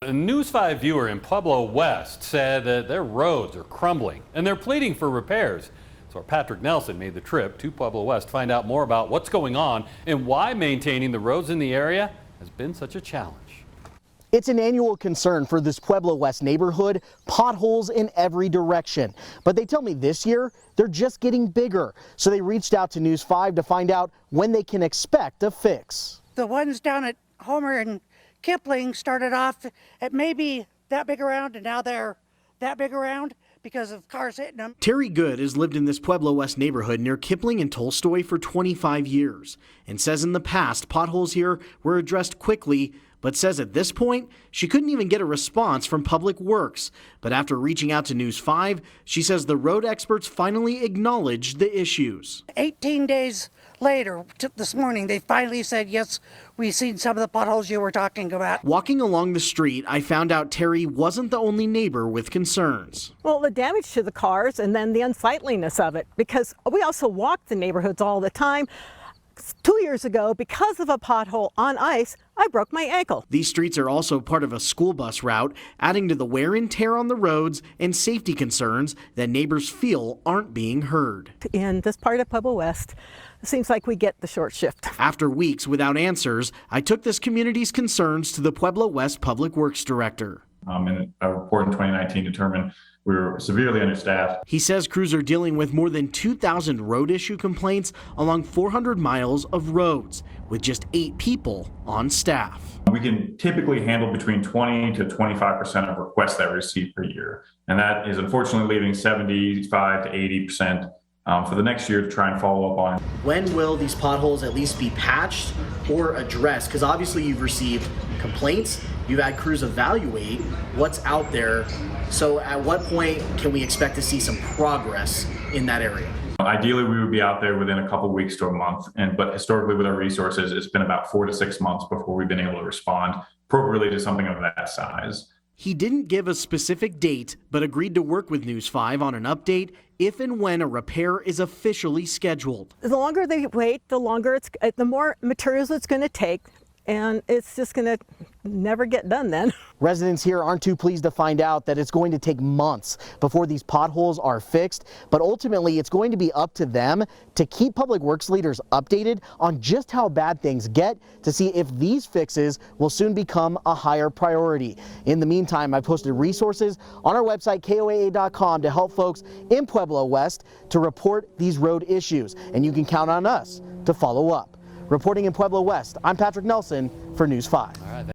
A News 5 viewer in Pueblo West said that their roads are crumbling and they're pleading for repairs. So our Patrick Nelson made the trip to Pueblo West to find out more about what's going on and why maintaining the roads in the area has been such a challenge. It's an annual concern for this Pueblo West neighborhood, potholes in every direction. But they tell me this year they're just getting bigger. So they reached out to News 5 to find out when they can expect a fix. The ones down at Homer and Kipling started off at maybe that big around, and now they're that big around because of cars hitting them. Terry Good has lived in this Pueblo West neighborhood near Kipling and Tolstoy for 25 years and says in the past potholes here were addressed quickly, but says at this point she couldn't even get a response from Public Works. But after reaching out to News 5, she says the road experts finally acknowledged the issues. 18 days later, this morning, they finally said, yes, we've seen some of the potholes you were talking about. Walking along the street, I found out Terry wasn't the only neighbor with concerns. Well, the damage to the cars and then the unsightliness of it, because we also walk the neighborhoods all the time. 2 years ago, because of a pothole on ice, I broke my ankle. These streets are also part of a school bus route, adding to the wear and tear on the roads and safety concerns that neighbors feel aren't being heard. In this part of Pueblo West, it seems like we get the short shift. After weeks without answers, I took this community's concerns to the Pueblo West Public Works Director. And a report in 2019 determined we were severely understaffed. He says crews are dealing with more than 2,000 road issue complaints along 400 miles of roads, with just 8 people on staff. We can typically handle between 20 to 25% of requests that we receive per year. And that is unfortunately leaving 75 to 80% for the next year to try and follow up on. When will these potholes at least be patched or addressed? Because obviously you've received complaints, you've had crews evaluate what's out there. So at what point can we expect to see some progress in that area? Ideally, we would be out there within a couple weeks to a month. But historically with our resources, it's been about 4 to 6 months before we've been able to respond appropriately to something of that size. He didn't give a specific date, but agreed to work with News 5 on an update if and when a repair is officially scheduled. The longer they wait, the more materials it's going to take, and it's just going to never get done then. Residents here aren't too pleased to find out that it's going to take months before these potholes are fixed, but ultimately it's going to be up to them to keep Public Works leaders updated on just how bad things get to see if these fixes will soon become a higher priority. In the meantime, I posted resources on our website, KOAA.com, to help folks in Pueblo West to report these road issues, and you can count on us to follow up. Reporting in Pueblo West, I'm Patrick Nelson for News 5.